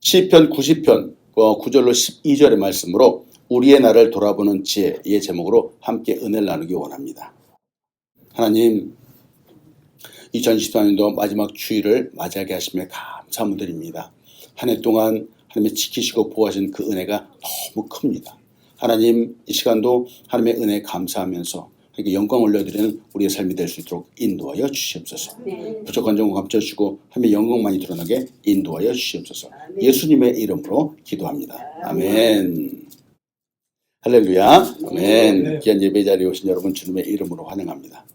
시편 90편 9절로 12절의 말씀으로 우리의 나를 돌아보는 지혜의 제목으로 함께 은혜를 나누기 원합니다. 하나님, 2024년도 마지막 주일을 맞이하게 하심에 감사함을 드립니다. 한 해 동안 하나님의 지키시고 보호하신 그 은혜가 너무 큽니다. 하나님, 이 시간도 하나님의 은혜에 감사하면서 이렇게 영광 올려드리는 우리의 삶이 될 수 있도록 인도하여 주시옵소서. 부족한 점을 감춰주시고 하나님의 영광만이 드러나게 인도하여 주시옵소서. 예수님의 이름으로 기도합니다. 아멘. 할렐루야. 아멘. 귀한 예배 자리에 오신 여러분 주님의 이름으로 환영합니다.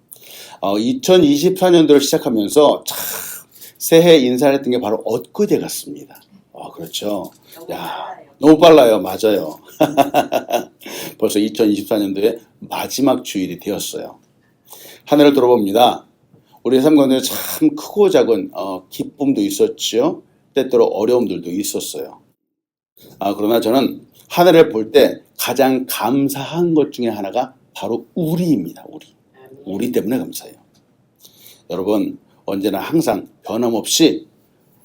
2024년도를 시작하면서 참 새해 인사를 했던 게 바로 엊그제 같습니다. 그렇죠. 야, 너무 빨라요. 맞아요. 벌써 2024년도의 마지막 주일이 되었어요. 한 해를 돌아봅니다. 우리의 삶 가운데 참 크고 작은 기쁨도 있었죠. 때때로 어려움들도 있었어요. 그러나 저는 한 해를 볼 때 가장 감사한 것 중에 하나가 바로 우리입니다. 우리 때문에 감사해요. 여러분, 언제나 항상 변함없이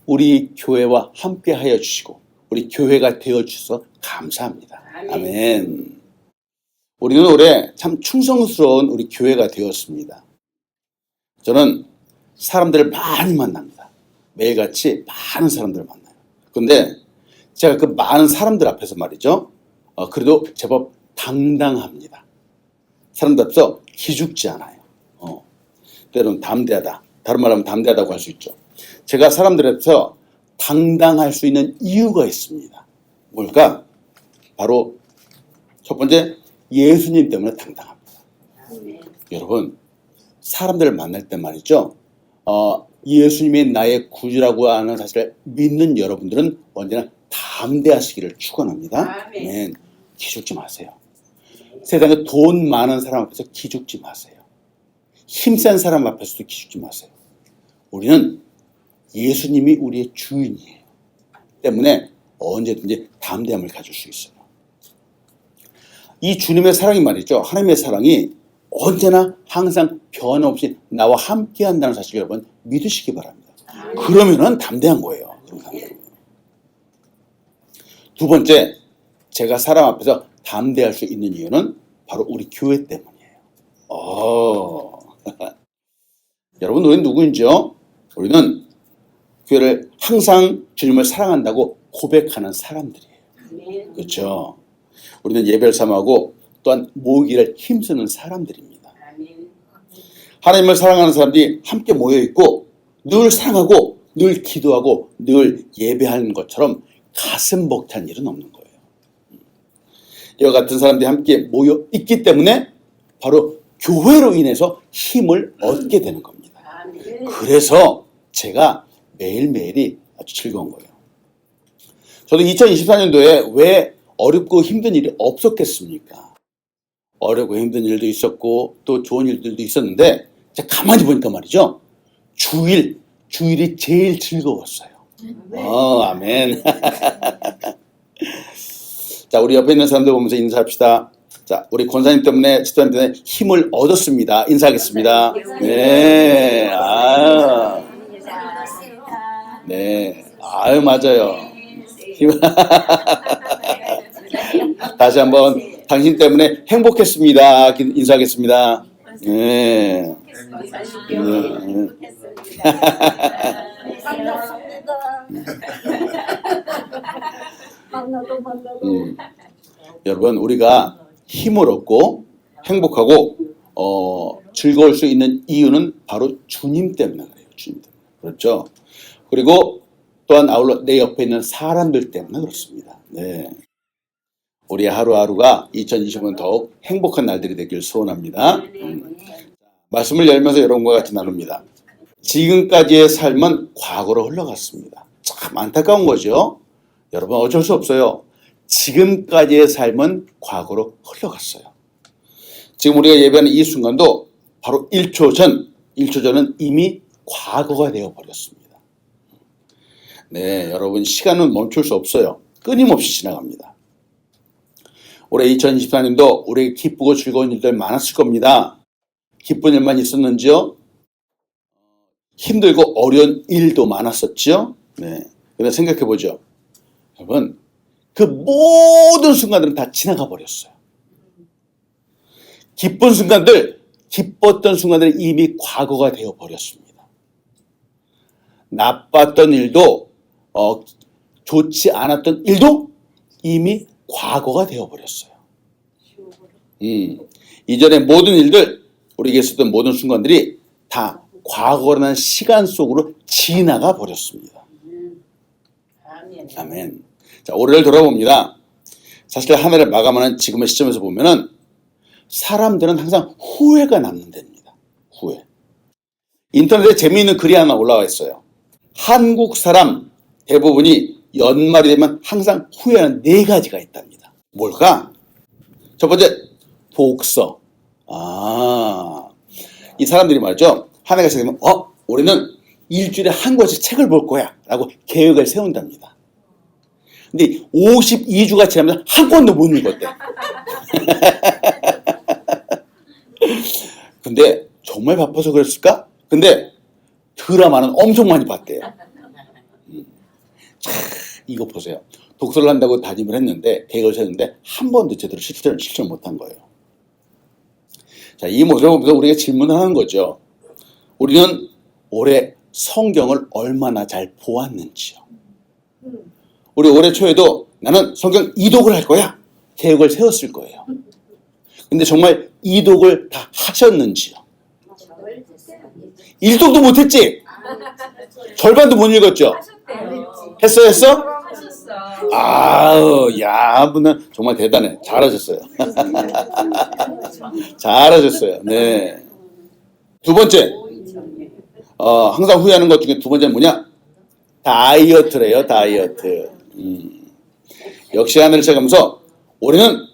우리 교회와 함께 하여 주시고 우리 교회가 되어 주셔서 감사합니다. 아멘. 우리는 올해 참 충성스러운 우리 교회가 되었습니다. 저는 사람들을 많이 만납니다. 매일같이 많은 사람들을 만나요. 그런데 제가 그 많은 사람들 앞에서 말이죠. 그래도 제법 당당합니다. 사람들 앞에서 기죽지 않아요. 때로는 담대하다. 다른 말하면 담대하다고 할 수 있죠. 제가 사람들 앞에서 당당할 수 있는 이유가 있습니다. 뭘까? 바로 첫 번째, 예수님 때문에 당당합니다. 여러분, 사람들을 만날 때 말이죠. 예수님이 나의 구주라고 하는 사실을 믿는 여러분들은 언제나 담대하시기를 축원합니다. 아멘. 기죽지 마세요. 세상에 돈 많은 사람 앞에서 기죽지 마세요. 힘센 사람 앞에서도 기죽지 마세요. 우리는 예수님이 우리의 주인이에요. 때문에 언제든지 담대함을 가질 수 있어요. 이 주님의 사랑이 말이죠. 하나님의 사랑이 언제나 항상 변함없이 나와 함께 한다는 사실을 여러분 믿으시기 바랍니다. 그러면은 담대한 거예요. 두 번째, 제가 사람 앞에서 담대할 수 있는 이유는 바로 우리 교회 때문이에요. 여러분, 우리는 누구인지요? 우리는 교회를 항상 주님을 사랑한다고 고백하는 사람들이에요. 그렇죠? 우리는 예배를 삼하고 또한 모이기를 힘쓰는 사람들입니다. 하나님을 사랑하는 사람들이 함께 모여있고 늘 사랑하고 늘 기도하고 늘 예배하는 것처럼 가슴 벅찬 일은 없는 거예요. 이와 같은 사람들이 함께 모여있기 때문에 바로 교회로 인해서 힘을 얻게 되는 겁니다. 그래서 제가 매일매일이 아주 즐거운 거예요. 저도 2024년도에 왜 어렵고 힘든 일이 없었겠습니까? 어렵고 힘든 일도 있었고 또 좋은 일들도 있었는데 제가 가만히 보니까 말이죠. 주일이 제일 즐거웠어요. 아멘. 자, 우리 옆에 있는 사람들 보면서 인사합시다. 자, 우리 권사님 때문에, 집사님 때문에 힘을 얻었습니다. 인사하겠습니다. 네. 네. 맞아요. 다시 한번 당신 때문에 행복했습니다. 인사하겠습니다. 네. 여러분, 우리가 힘을 얻고 행복하고 즐거울 수 있는 이유는 바로 주님 때문에 그래요. 주님 때문에. 그렇죠? 그리고 또한 아울러 내 옆에 있는 사람들 때문에 그렇습니다. 네. 우리 하루하루가 2025년 더욱 행복한 날들이 되길 소원합니다. 말씀을 열면서 여러분과 같이 나눕니다. 지금까지의 삶은 과거로 흘러갔습니다. 참 안타까운 거죠. 여러분, 어쩔 수 없어요. 지금까지의 삶은 과거로 흘러갔어요. 지금 우리가 예배하는 이 순간도 바로 1초 전은 이미 과거가 되어버렸습니다. 네, 여러분, 시간은 멈출 수 없어요. 끊임없이 지나갑니다. 올해 2024년도 우리에게 기쁘고 즐거운 일들 많았을 겁니다. 기쁜 일만 있었는지요? 힘들고 어려운 일도 많았었죠. 네. 근데 생각해보죠. 여러분, 그 모든 순간들은 다 지나가 버렸어요. 기쁜 순간들, 기뻤던 순간들이 이미 과거가 되어 버렸습니다. 나빴던 일도, 좋지 않았던 일도 이미 과거가 되어 버렸어요. 이전의 모든 일들, 우리에게 있었던 모든 순간들이 다 과거라는 시간 속으로 지나가 버렸습니다. 아멘. 자, 올해를 돌아봅니다. 사실 한 해를 마감하는 지금의 시점에서 보면은 사람들은 항상 후회가 남는 데입니다. 후회. 인터넷에 재미있는 글이 하나 올라와 있어요. 한국 사람 대부분이 연말이 되면 항상 후회하는 4가지가 있답니다. 뭘까? 첫 번째, 독서. 이 사람들이 말이죠. 한 해가 시작되면 올해는 일주일에 한 권씩 책을 볼 거야 라고 계획을 세운답니다. 근데 52주가 지나면 한 권도 못 읽었대. 근데 정말 바빠서 그랬을까? 근데 드라마는 엄청 많이 봤대요. 자, 이거 보세요. 독서를 한다고 다짐을 했는데, 계획을 세웠는데 한 번도 제대로 실천 못한 거예요. 자, 이 모습을 보면서 우리가 질문을 하는 거죠. 우리는 올해 성경을 얼마나 잘 보았는지요. 우리 올해 초에도 나는 성경 이독을 할 거야. 계획을 세웠을 거예요. 근데 정말 이독을 다 하셨는지요? 일독도 못했지? 절반도 못 읽었죠? 했어? 아우, 야, 분은 정말 대단해. 잘하셨어요. 잘하셨어요. 네. 두 번째, 항상 후회하는 것 중에 두 번째는 뭐냐? 다이어트래요, 다이어트. 역시 한 해를 시작하면서 올해는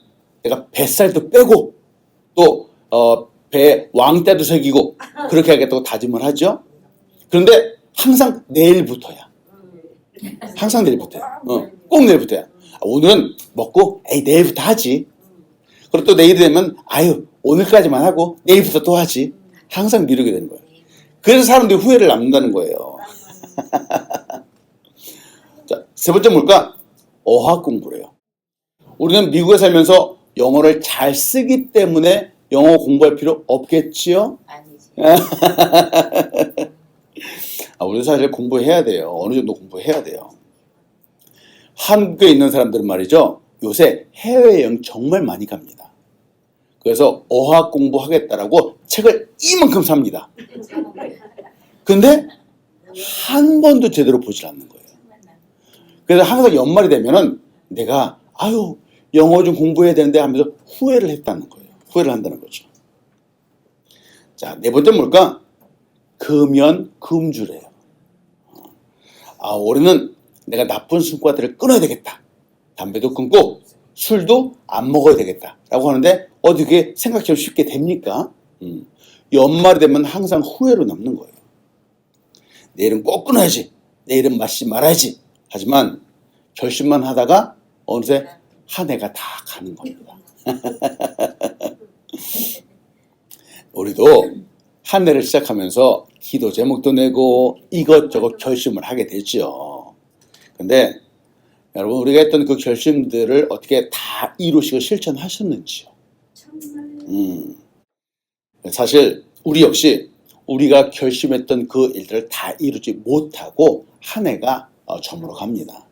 내가 뱃살도 빼고 또 배 왕자도 새기고 그렇게 하겠다고 다짐을 하죠. 그런데 항상 내일부터야. 항상 내일부터야. 꼭 내일부터야. 오늘은 먹고 내일부터 하지. 그리고 또 내일이 되면 오늘까지만 하고 내일부터 또 하지. 항상 미루게 되는 거예요. 그래서 사람들이 후회를 남는다는 거예요. 자, 세 번째 뭘까? 어학 공부래요. 우리는 미국에 살면서 영어를 잘 쓰기 때문에 영어 공부할 필요 없겠지요? 아니지. 우리도 사실 공부해야 돼요. 어느 정도 공부해야 돼요. 한국에 있는 사람들은 말이죠. 요새 해외여행 정말 많이 갑니다. 그래서 어학 공부하겠다라고 책을 이만큼 삽니다. 근데 한 번도 제대로 보질 않는 거예요. 그래서 항상 연말이 되면은 내가 영어 좀 공부해야 되는데 하면서 후회를 했다는 거예요. 후회를 한다는 거죠. 자, 네 번째 뭘까? 금연금주래요. 올해는 내가 나쁜 습관들을 끊어야 되겠다. 담배도 끊고 술도 안 먹어야 되겠다. 라고 하는데 어떻게 생각처럼 쉽게 됩니까? 연말이 되면 항상 후회로 남는 거예요. 내일은 꼭 끊어야지. 내일은 마시지 말아야지. 하지만 결심만 하다가 어느새 한 해가 다 가는 겁니다. 우리도 한 해를 시작하면서 기도 제목도 내고 이것저것 결심을 하게 되죠. 근데 여러분, 우리가 했던 그 결심들을 어떻게 다 이루시고 실천하셨는지요? 사실 우리 역시 우리가 결심했던 그 일들을 다 이루지 못하고 한 해가 저물어 갑니다.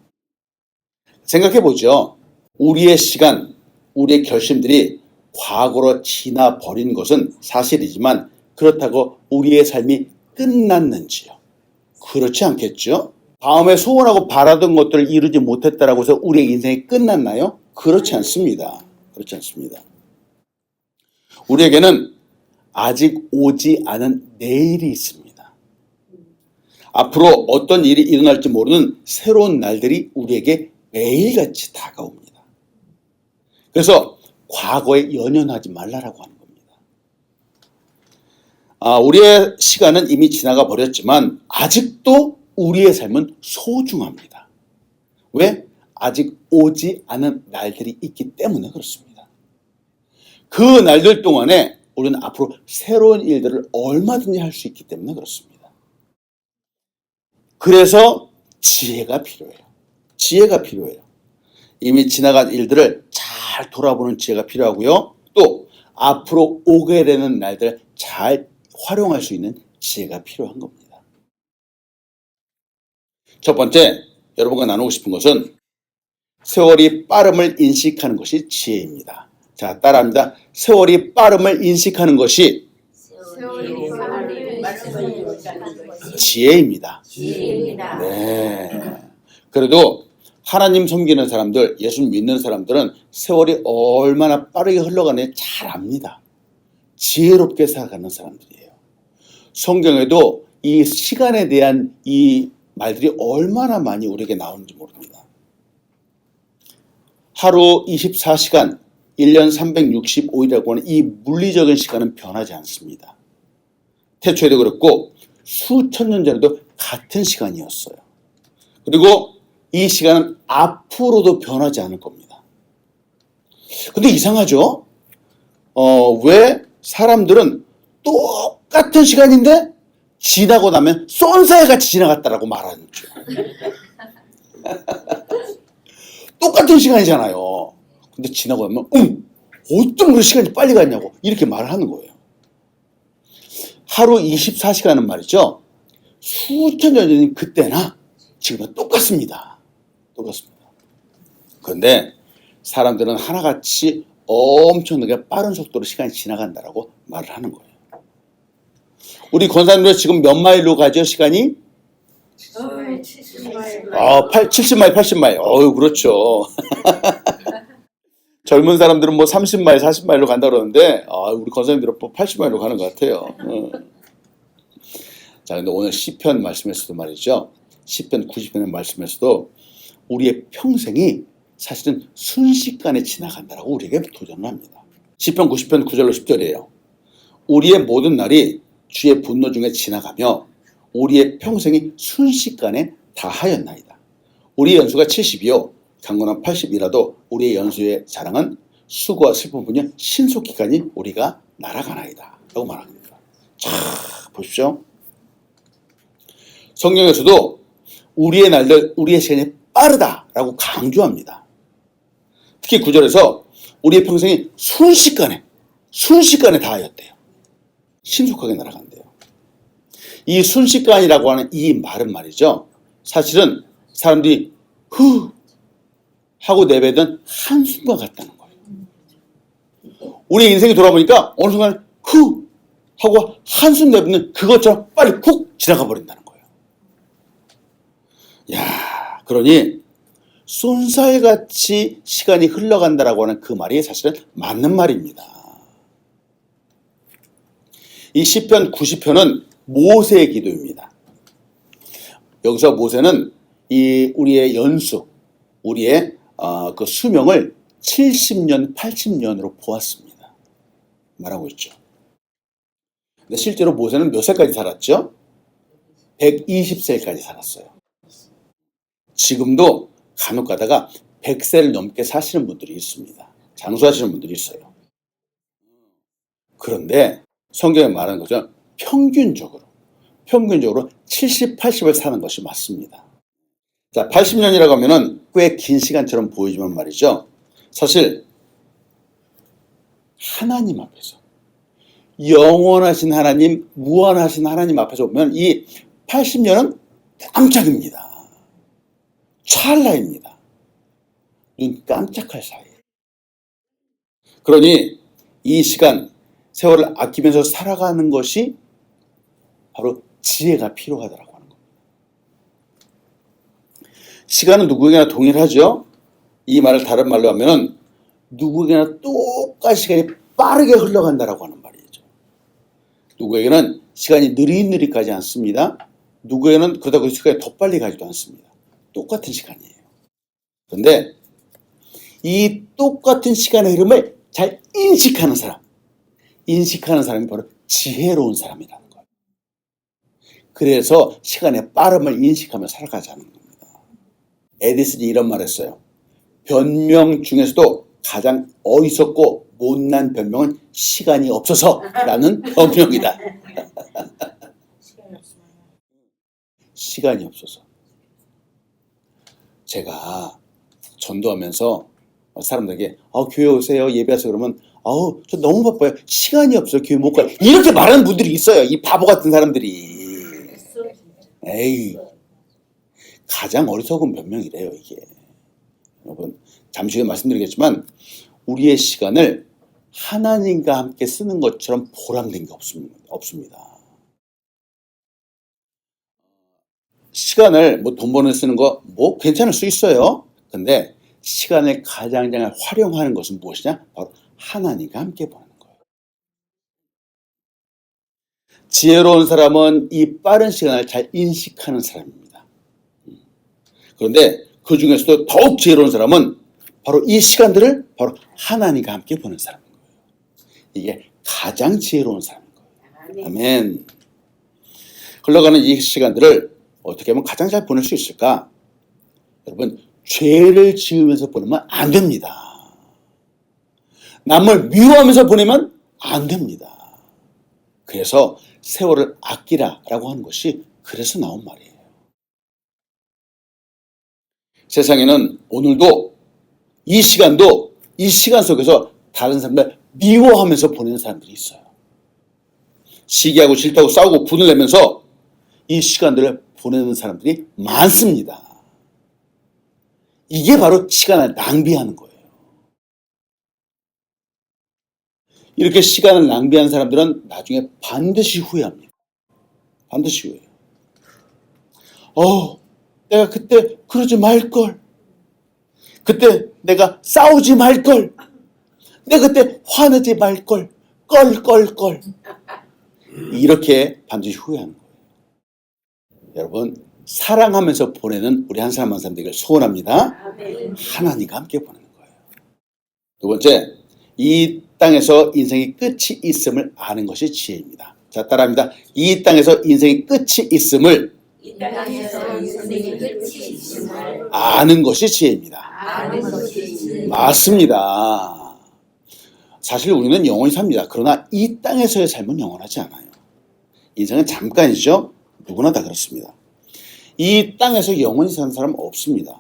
생각해보죠. 우리의 시간, 우리의 결심들이 과거로 지나버린 것은 사실이지만 그렇다고 우리의 삶이 끝났는지요? 그렇지 않겠죠? 다음에 소원하고 바라던 것들을 이루지 못했다라고 해서 우리의 인생이 끝났나요? 그렇지 않습니다. 그렇지 않습니다. 우리에게는 아직 오지 않은 내일이 있습니다. 앞으로 어떤 일이 일어날지 모르는 새로운 날들이 우리에게 매일같이 다가옵니다. 그래서 과거에 연연하지 말라라고 하는 겁니다. 우리의 시간은 이미 지나가 버렸지만 아직도 우리의 삶은 소중합니다. 왜? 아직 오지 않은 날들이 있기 때문에 그렇습니다. 그 날들 동안에 우리는 앞으로 새로운 일들을 얼마든지 할 수 있기 때문에 그렇습니다. 그래서 지혜가 필요해요. 지혜가 필요해요. 이미 지나간 일들을 잘 돌아보는 지혜가 필요하고요. 또 앞으로 오게 되는 날들을 잘 활용할 수 있는 지혜가 필요한 겁니다. 첫 번째, 여러분과 나누고 싶은 것은 세월이 빠름을 인식하는 것이 지혜입니다. 자, 따라합니다. 세월이 빠름을 인식하는 것이 지혜입니다. 네. 그래도 하나님 섬기는 사람들, 예수 믿는 사람들은 세월이 얼마나 빠르게 흘러가는지 잘 압니다. 지혜롭게 살아가는 사람들이에요. 성경에도 이 시간에 대한 이 말들이 얼마나 많이 우리에게 나오는지 모릅니다. 하루 24시간, 1년 365일이라고 하는 이 물리적인 시간은 변하지 않습니다. 태초에도 그렇고 수천 년 전에도 같은 시간이었어요. 그리고 이 시간은 앞으로도 변하지 않을 겁니다. 근데 이상하죠? 왜 사람들은 똑같은 시간인데 지나고 나면 쏜살같이 지나갔다라고 말하는 줄. 똑같은 시간이잖아요. 근데 지나고 나면 어쩜 그렇게 시간이 빨리 갔냐고 이렇게 말을 하는 거예요. 하루 24시간은 말이죠. 수천 년 전인 그때나 지금은 똑같습니다. 똑같습니다. 그런데 사람들은 하나같이 엄청나게 빠른 속도로 시간이 지나간다라고 말을 하는 거예요. 우리 권사님들 지금 몇 마일로 가죠, 시간이? 70마일, 80마일. 그렇죠. 젊은 사람들은 뭐 30마일, 40마일로 간다 그러는데, 우리 권사님들은 80마일로 가는 것 같아요. 자, 근데 오늘 시편 말씀에서도 말이죠. 시편 90편의 말씀에서도 우리의 평생이 사실은 순식간에 지나간다라고 우리에게 도전을 합니다. 시편 90편 9절로 10절이에요. 우리의 모든 날이 주의 분노 중에 지나가며 우리의 평생이 순식간에 다하였나이다. 우리의 연수가 70이요 강건한 80이라도 우리의 연수의 자랑은 수고와 슬픔뿐이요 신속기간이 우리가 날아가나이다 라고 말합니다. 자, 보십시오. 성경에서도 우리의 날들, 우리의 시간이 빠르다라고 강조합니다. 특히 9절에서 우리의 평생이 순식간에 다하였대요. 신속하게 날아간대요. 이 순식간이라고 하는 이 말은 말이죠. 사실은 사람들이 후 하고 내뱉은 한숨과 같다는 거예요. 우리 인생이 돌아보니까 어느 순간 후 하고 한숨 내뱉는 그것처럼 빨리 훅 지나가 버린다는 거예요. 야, 그러니 쏜살같이 시간이 흘러간다라고 하는 그 말이 사실은 맞는 말입니다. 이 시편 90편은 모세의 기도입니다. 여기서 모세는 우리의 연수, 우리의 그 수명을 70년, 80년으로 보았습니다. 말하고 있죠. 근데 실제로 모세는 몇 살까지 살았죠? 120세까지 살았어요. 지금도 간혹 가다가 100세를 넘게 사시는 분들이 있습니다. 장수하시는 분들이 있어요. 그런데 성경에 말하는 것처럼 평균적으로 70, 80을 사는 것이 맞습니다. 자, 80년이라고 하면은 꽤 긴 시간처럼 보이지만 말이죠. 사실 하나님 앞에서 영원하신 하나님, 무한하신 하나님 앞에서 보면 이 80년은 깜짝입니다. 찰나입니다. 눈 깜짝할 사이. 그러니 이 시간, 세월을 아끼면서 살아가는 것이 바로 지혜가 필요하다라고 하는 겁니다. 시간은 누구에게나 동일하죠. 이 말을 다른 말로 하면은 누구에게나 똑같이 시간이 빠르게 흘러간다라고 하는 말이죠. 누구에게는 시간이 느릿느릿 가지 않습니다. 누구에게는 그렇다고 시간이 더 빨리 가지도 않습니다. 똑같은 시간이에요. 그런데 이 똑같은 시간의 흐름을 잘 인식하는 사람이 바로 지혜로운 사람이라는 거예요. 그래서 시간의 빠름을 인식하며 살아가자는 겁니다. 에디슨이 이런 말을 했어요. 변명 중에서도 가장 어리석고 못난 변명은 시간이 없어서라는 변명이다. 시간이 없어서. 제가 전도하면서 사람들에게 교회 오세요, 예배하세요 그러면 저 너무 바빠요. 시간이 없어요. 교회 못 가요. 이렇게 말하는 분들이 있어요. 이 바보 같은 사람들이. 에이, 가장 어리석은 변명이래요, 이게. 여러분, 잠시 후에 말씀드리겠지만 우리의 시간을 하나님과 함께 쓰는 것처럼 보람된 게 없습니다. 시간을 돈 버는 쓰는 거 괜찮을 수 있어요. 근데 시간을 가장 잘 활용하는 것은 무엇이냐? 바로 하나님과 함께 보내는 거예요. 지혜로운 사람은 이 빠른 시간을 잘 인식하는 사람입니다. 그런데 그 중에서도 더욱 지혜로운 사람은 바로 이 시간들을 바로 하나님과 함께 보내는 사람인 거예요. 이게 가장 지혜로운 사람인 거예요. 아멘. 흘러가는 이 시간들을 어떻게 하면 가장 잘 보낼 수 있을까? 여러분, 죄를 지으면서 보내면 안 됩니다. 남을 미워하면서 보내면 안 됩니다. 그래서 세월을 아끼라라고 하는 것이 그래서 나온 말이에요. 세상에는 오늘도 이 시간도 이 시간 속에서 다른 사람들 미워하면서 보내는 사람들이 있어요. 시기하고 싫다고 싸우고 분을 내면서 이 시간들을 보내는 사람들이 많습니다. 이게 바로 시간을 낭비하는 거예요. 이렇게 시간을 낭비한 사람들은 나중에 반드시 후회합니다. 반드시 후회해요. 내가 그때 그러지 말걸. 그때 내가 싸우지 말걸. 내가 그때 화내지 말걸. 껄. 이렇게 반드시 후회하는 거예요. 여러분, 사랑하면서 보내는 우리 한 사람 한 사람 되기를 소원합니다. 하나님과 함께 보내는 거예요. 두 번째, 이 땅에서 인생의 끝이 있음을 아는 것이 지혜입니다. 자, 따라합니다. 이 땅에서 인생의 끝이 있음을 아는 것이 지혜입니다. 맞습니다. 사실 우리는 영원히 삽니다. 그러나 이 땅에서의 삶은 영원하지 않아요. 인생은 잠깐이죠. 누구나 다 그렇습니다. 이 땅에서 영원히 사는 사람은 없습니다.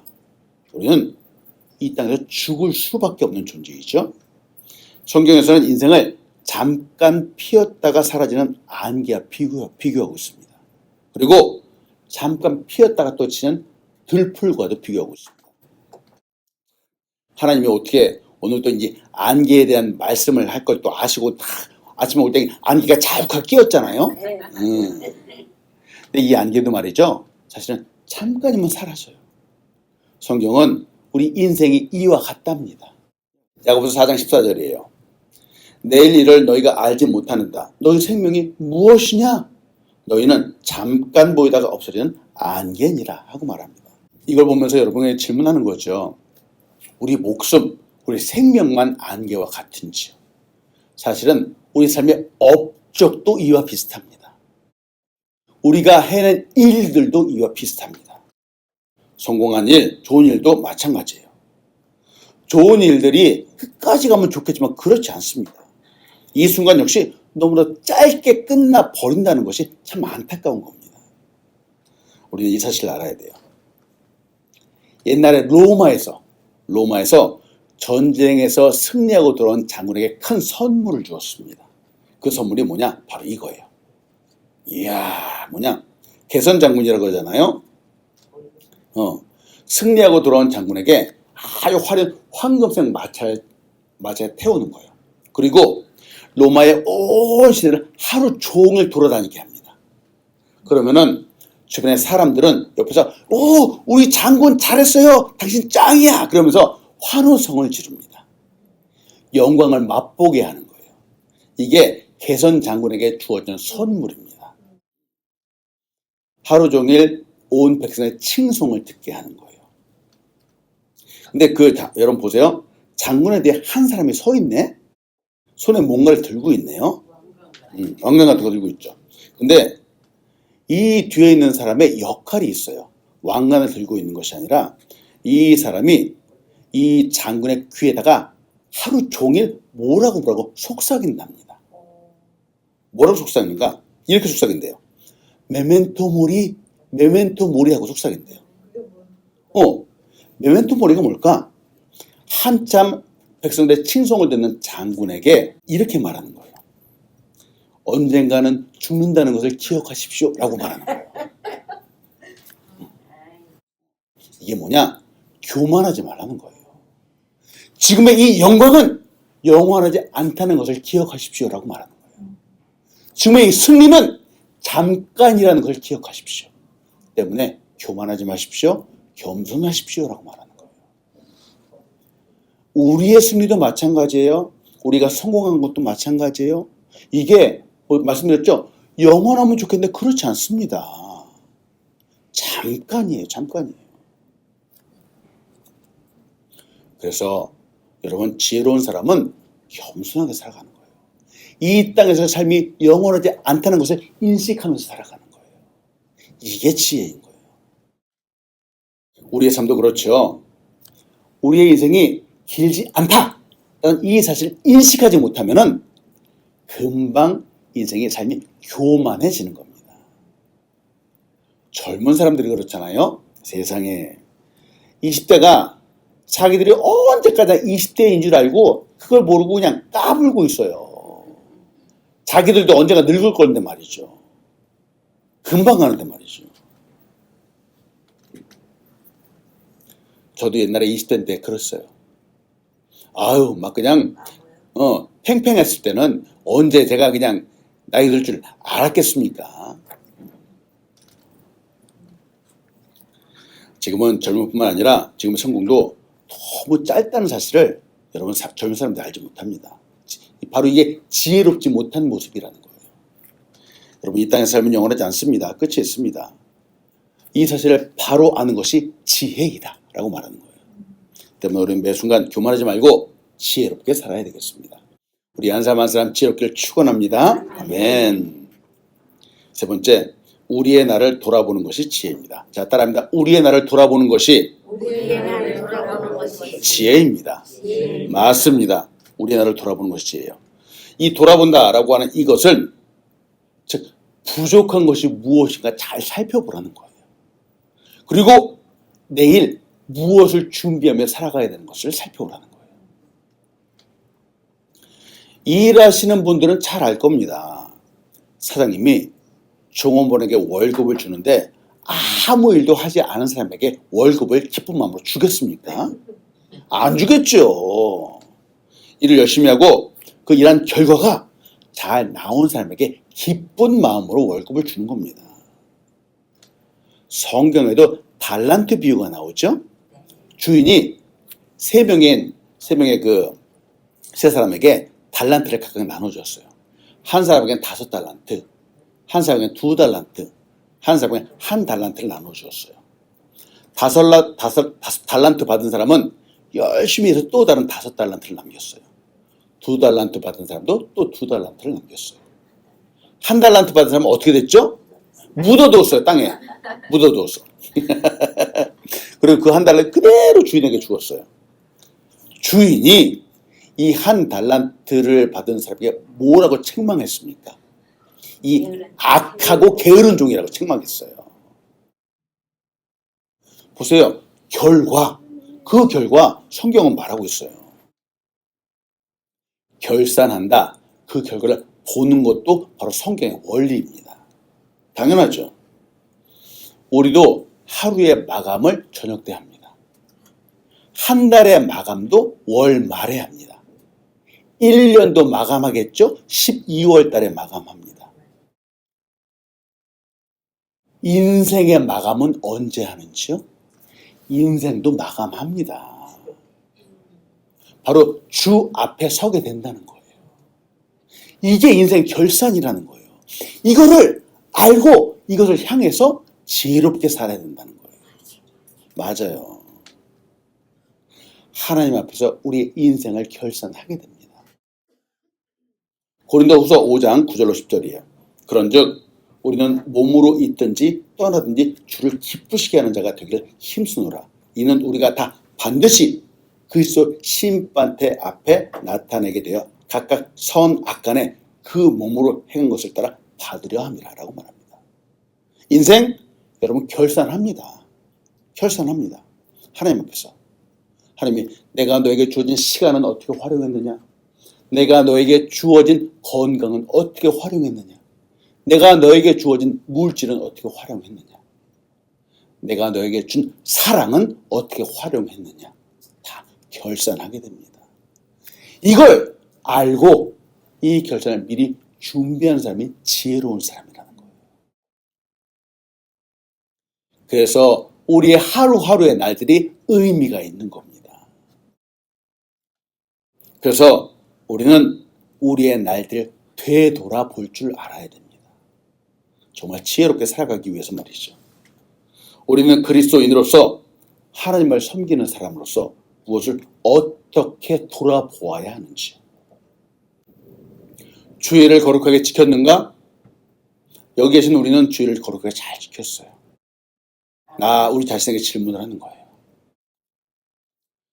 우리는 이 땅에서 죽을 수밖에 없는 존재이죠. 성경에서는 인생을 잠깐 피었다가 사라지는 안개와 비교하고 있습니다. 그리고 잠깐 피었다가 또 치는 들풀과도 비교하고 있습니다. 하나님이 어떻게 오늘도 이제 안개에 대한 말씀을 할 걸 또 아시고 다 아침에 올 때 안개가 자욱하게 끼었잖아요. 근데 이 안개도 말이죠. 사실은 잠깐이면 사라져요. 성경은 우리 인생이 이와 같답니다. 야고보서 4장 14절이에요. 내일 일을 너희가 알지 못하는다. 너희 생명이 무엇이냐? 너희는 잠깐 보이다가 없어지는 안개니라 하고 말합니다. 이걸 보면서 여러분이 질문하는 거죠. 우리 목숨, 우리 생명만 안개와 같은지요? 사실은 우리 삶의 업적도 이와 비슷합니다. 우리가 해낸 일들도 이와 비슷합니다. 성공한 일, 좋은 일도 마찬가지예요. 좋은 일들이 끝까지 가면 좋겠지만 그렇지 않습니다. 이 순간 역시 너무나 짧게 끝나 버린다는 것이 참 안타까운 겁니다. 우리는 이 사실을 알아야 돼요. 옛날에 로마에서 전쟁에서 승리하고 돌아온 장군에게 큰 선물을 주었습니다. 그 선물이 뭐냐? 바로 이거예요. 이야, 뭐냐? 개선 장군이라고 하잖아요. 승리하고 돌아온 장군에게 아주 화려한 황금색 마차에 태우는 거예요. 그리고 로마의 온 시내를 하루 종일 돌아다니게 합니다. 그러면은 주변의 사람들은 옆에서 우리 장군 잘했어요. 당신 짱이야. 그러면서 환호성을 지릅니다. 영광을 맛보게 하는 거예요. 이게 개선 장군에게 주어진 선물입니다. 하루 종일 온 백성의 칭송을 듣게 하는 거예요. 근데 여러분 보세요. 장군에 대해 한 사람이 서 있네? 손에 뭔가를 들고 있네요. 왕관 같은 거 들고 있죠. 근데 이 뒤에 있는 사람의 역할이 있어요. 왕관을 들고 있는 것이 아니라 이 사람이 이 장군의 귀에다가 하루 종일 뭐라고 속삭인답니다. 뭐라고 속삭이는가? 이렇게 속삭인대요. 메멘토 모리 하고 속삭인대요. 메멘토 모리가 뭘까? 한참 백성들의 칭송을 듣는 장군에게 이렇게 말하는 거예요. 언젠가는 죽는다는 것을 기억하십시오 라고 말하는 거예요. 이게 뭐냐? 교만하지 말라는 거예요. 지금의 이 영광은 영원하지 않다는 것을 기억하십시오 라고 말하는 거예요. 지금의 이 승리는 잠깐이라는 것을 기억하십시오. 때문에 교만하지 마십시오. 겸손하십시오 라고 말하는 거예요. 우리의 승리도 마찬가지예요. 우리가 성공한 것도 마찬가지예요. 이게 말씀드렸죠? 영원하면 좋겠는데 그렇지 않습니다. 잠깐이에요. 잠깐이에요. 그래서 여러분, 지혜로운 사람은 겸손하게 살아가는 거예요. 이 땅에서 삶이 영원하지 않다는 것을 인식하면서 살아가는 거예요. 이게 지혜인 거예요. 우리의 삶도 그렇죠. 우리의 인생이 길지 않다라는 이 사실을 인식하지 못하면은 금방 인생의 삶이 교만해지는 겁니다. 젊은 사람들이 그렇잖아요. 세상에 20대가 자기들이 언제까지 20대인 줄 알고 그걸 모르고 그냥 까불고 있어요. 자기들도 언젠가 늙을 건데 말이죠. 금방 가는데 말이죠. 저도 옛날에 20대 때 그랬어요. 아유, 막 그냥 팽팽했을 때는 언제 제가 그냥 나이 들 줄 알았겠습니까? 지금은 젊은 뿐만 아니라 지금의 성공도 너무 짧다는 사실을 여러분 젊은 사람들이 알지 못합니다. 바로 이게 지혜롭지 못한 모습이라는 거예요. 여러분, 이 땅의 삶은 영원하지 않습니다. 끝이 있습니다. 이 사실을 바로 아는 것이 지혜이다 라고 말하는 거예요. 때문에 우리는 매 순간 교만하지 말고 지혜롭게 살아야 되겠습니다. 우리 한 사람 한 사람 지혜롭기를 축원합니다. 아멘. 세 번째, 우리의 나를 돌아보는 것이 지혜입니다. 자, 따라합니다. 우리의 나를 돌아보는 것이 지혜입니다. 맞습니다. 우리의 나를 돌아보는 것이 지혜예요. 이 돌아본다라고 하는 이것은 즉 부족한 것이 무엇인가 잘 살펴보라는 거예요. 그리고 내일 무엇을 준비하며 살아가야 되는 것을 살펴보라는 거예요. 일하시는 분들은 잘 알 겁니다. 사장님이 종업원에게 월급을 주는데 아무 일도 하지 않은 사람에게 월급을 기쁜 마음으로 주겠습니까? 안 주겠죠. 일을 열심히 하고 그 일한 결과가 잘 나온 사람에게 기쁜 마음으로 월급을 주는 겁니다. 성경에도 달란트 비유가 나오죠. 주인이 세 명의 세 사람에게 달란트를 각각 나눠줬어요. 한 사람에게는 5달란트, 한 사람에게는 2달란트, 한 사람에게는 1달란트를 나눠주었어요. 5달란트 받은 사람은 열심히 해서 또 다른 5달란트를 남겼어요. 2달란트 받은 사람도 또 2달란트를 남겼어요. 1달란트 받은 사람은 어떻게 됐죠? 묻어두었어요. 땅에 묻어두었어. 그리고 그 1달란트 그대로 주인에게 주었어요. 주인이 이 1달란트를 받은 사람에게 뭐라고 책망했습니까? 이 악하고 게으른 종이라고 책망했어요. 보세요. 그 결과 성경은 말하고 있어요. 결산한다. 그 결과를 보는 것도 바로 성경의 원리입니다. 당연하죠. 우리도 하루의 마감을 저녁 때 합니다. 한 달의 마감도 월 말에 합니다. 1년도 마감하겠죠? 12월 달에 마감합니다. 인생의 마감은 언제 하는지요? 인생도 마감합니다. 바로 주 앞에 서게 된다는 거예요. 이게 인생 결산이라는 거예요. 이거를 알고 이것을 향해서 지혜롭게 살아야 된다는 거예요. 맞아요. 하나님 앞에서 우리의 인생을 결산하게 됩니다. 고린도후서 5장 9절로 10절이에요. 그런즉 우리는 몸으로 있든지 떠나든지 주를 기쁘시게 하는 자가 되기를 힘쓰노라. 이는 우리가 다 반드시 그리스도 심판대 앞에 나타내게 되어 각각 선 악간에 그 몸으로 행한 것을 따라 받으려 함이라 라고 말합니다. 인생 여러분 결산합니다. 결산합니다. 하나님 하나님이 내가 너에게 주어진 시간은 어떻게 활용했느냐? 내가 너에게 주어진 건강은 어떻게 활용했느냐? 내가 너에게 주어진 물질은 어떻게 활용했느냐? 내가 너에게 준 사랑은 어떻게 활용했느냐? 다 결산하게 됩니다. 이걸 알고 이 결산을 미리 준비하는 사람이 지혜로운 사람이라는 거예요. 그래서 우리의 하루하루의 날들이 의미가 있는 겁니다. 그래서 우리는 우리의 날들 되돌아볼 줄 알아야 됩니다. 정말 지혜롭게 살아가기 위해서 말이죠. 우리는 그리스도인으로서 하나님을 섬기는 사람으로서 무엇을 어떻게 돌아보아야 하는지. 주일을 거룩하게 지켰는가? 여기 계신 우리는 주일을 거룩하게 잘 지켰어요. 우리 자신에게 질문을 하는 거예요.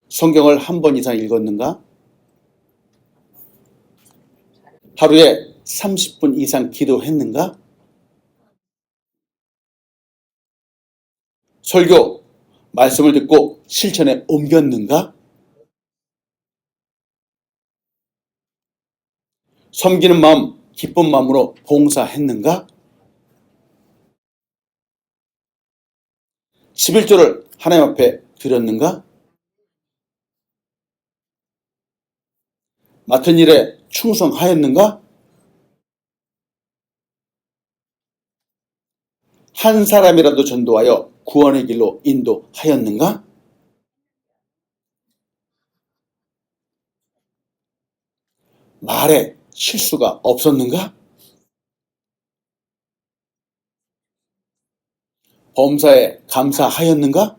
성경을 한 번 이상 읽었는가? 하루에 30분 이상 기도했는가? 설교, 말씀을 듣고 실천에 옮겼는가? 섬기는 마음, 기쁜 마음으로 봉사했는가? 11조를 하나님 앞에 드렸는가? 맡은 일에 충성하였는가? 한 사람이라도 전도하여 구원의 길로 인도하였는가? 말에 실수가 없었는가? 범사에 감사하였는가?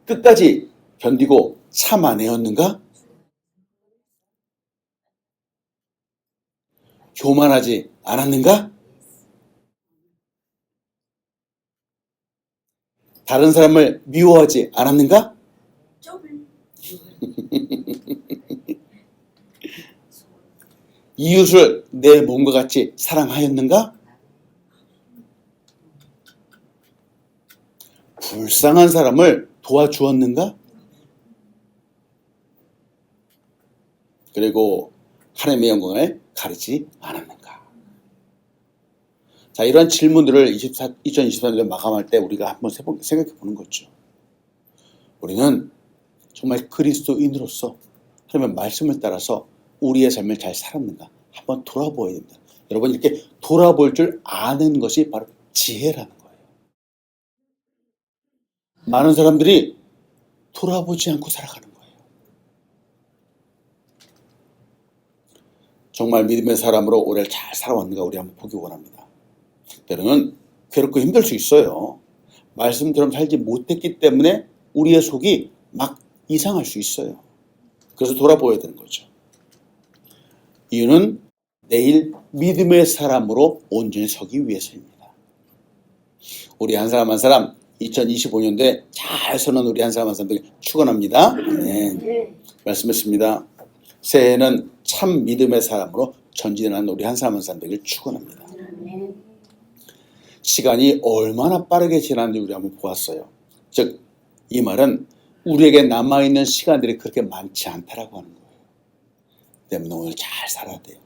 끝까지 견디고 참아내었는가? 교만하지 않았는가? 다른 사람을 미워하지 않았는가? 이웃을 내 몸과 같이 사랑하였는가? 불쌍한 사람을 도와주었는가? 그리고 하나님의 영광을 가리지 않았는가? 자, 이런 질문들을 2024년을 마감할 때 우리가 한번 생각해 보는 거죠. 우리는 정말 그리스도인으로서 하나님의 말씀을 따라서 우리의 삶을 잘 살았는가 한번 돌아보아야 됩니다. 여러분, 이렇게 돌아볼 줄 아는 것이 바로 지혜라는 거예요. 많은 사람들이 돌아보지 않고 살아가는 거예요. 정말 믿음의 사람으로 올해를 잘 살아왔는가 우리 한번 보기 원합니다. 때로는 괴롭고 힘들 수 있어요. 말씀처럼 살지 못했기 때문에 우리의 속이 막 이상할 수 있어요. 그래서 돌아보아야 되는 거죠. 이유는 내일 믿음의 사람으로 온전히 서기 위해서입니다. 우리 한 사람 한 사람 2025년도에 잘 서는 우리 한 사람 한 사람들 축원합니다. 네. 말씀했습니다. 새해에는 참 믿음의 사람으로 전진하는 우리 한 사람 한 사람들을 축원합니다. 시간이 얼마나 빠르게 지나는지 우리 한번 보았어요. 즉, 이 말은 우리에게 남아있는 시간들이 그렇게 많지 않다라고 하는 거예요. 때문에 오늘 잘 살아야 돼요.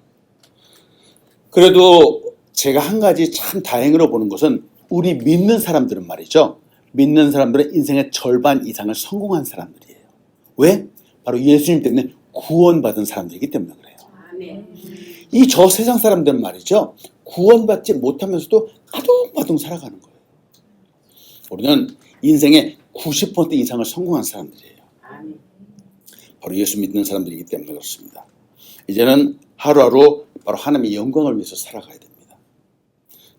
그래도 제가 한 가지 참 다행으로 보는 것은 우리 믿는 사람들은 말이죠. 믿는 사람들은 인생의 절반 이상을 성공한 사람들이에요. 왜? 바로 예수님 때문에 구원받은 사람들이기 때문에 그래요. 이 저 세상 사람들은 말이죠. 구원받지 못하면서도 아둥바둥 살아가는 거예요. 우리는 인생의 90% 이상을 성공한 사람들이에요. 바로 예수 믿는 사람들이기 때문에 그렇습니다. 이제는 하루하루 바로 하나님의 영광을 위해서 살아가야 됩니다.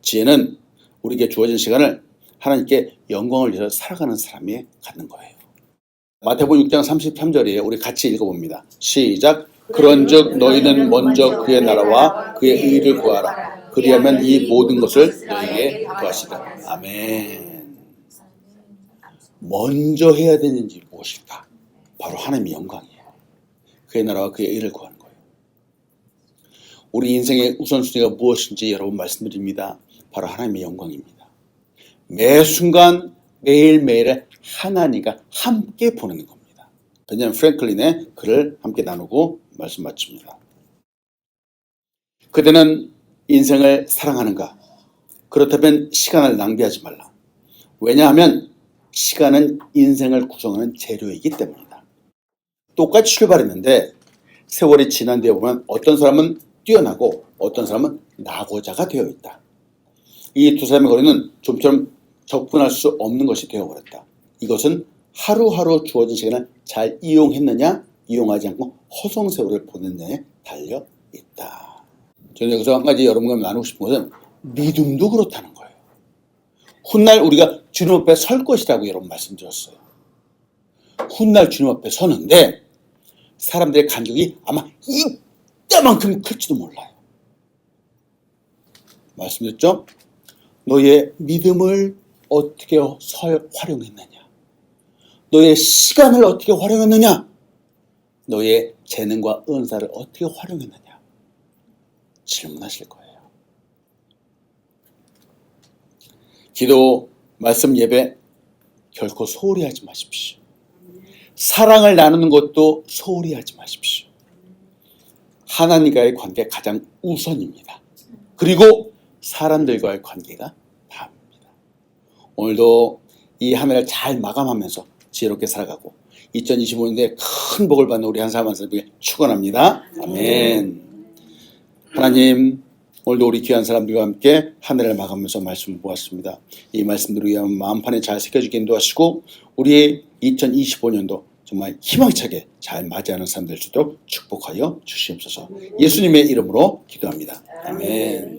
지혜는 우리에게 주어진 시간을 하나님께 영광을 위해서 살아가는 사람이 갖는 거예요. 마태복음 6장 33절에 우리 같이 읽어봅니다. 시작. 그런즉 너희는 먼저 그의 나라와 그의 의를 구하라. 그리하면 이 모든 것을 너희에게 더하시리라. 아멘. 먼저 해야 되는지 무엇일까? 바로 하나님의 영광이에요. 그의 나라와 그의 의를 구하는 거예요. 우리 인생의 우선순위가 무엇인지 여러분 말씀드립니다. 바로 하나님의 영광입니다. 매 순간 매일매일에 하나님과 함께 보내는 겁니다. 베냐민 프랭클린의 글을 함께 나누고 말씀 마칩니다. 그대는 인생을 사랑하는가? 그렇다면 시간을 낭비하지 말라. 왜냐하면 시간은 인생을 구성하는 재료이기 때문이다. 똑같이 출발했는데 세월이 지난 뒤에 보면 어떤 사람은 뛰어나고 어떤 사람은 낙오자가 되어 있다. 이 두 사람의 거리는 좀처럼 접근할 수 없는 것이 되어버렸다. 이것은 하루하루 주어진 시간을 잘 이용했느냐, 이용하지 않고 허송세월을 보냈느냐에 달려 있다. 저는 여기서 한 가지 여러분과 나누고 싶은 것은 믿음도 그렇다는 거예요. 훗날 우리가 주님 앞에 설 것이라고 여러분 말씀드렸어요. 훗날 주님 앞에 서는데 사람들의 간격이 아마 이때만큼 클지도 몰라요. 말씀드렸죠? 너의 믿음을 어떻게 활용했느냐? 너의 시간을 어떻게 활용했느냐? 너의 재능과 은사를 어떻게 활용했느냐? 질문하실 거예요. 기도, 말씀, 예배 결코 소홀히 하지 마십시오. 사랑을 나누는 것도 소홀히 하지 마십시오. 하나님과의 관계가 가장 우선입니다. 그리고 사람들과의 관계가 다음입니다. 오늘도 이 한 해를 잘 마감하면서 지혜롭게 살아가고 2025년도에 큰 복을 받는 우리 한 사람 한 사람에게 축원합니다. 아멘. 하나님, 오늘도 우리 귀한 사람들과 함께 한 해를 마감하면서 말씀을 보았습니다. 이 말씀들을 위한 마음판에 잘 새겨주게 인도하시고 우리의 2025년도 정말 희망차게 잘 맞이하는 사람 될 수 있도록 축복하여 주시옵소서. 예수님의 이름으로 기도합니다. 아멘.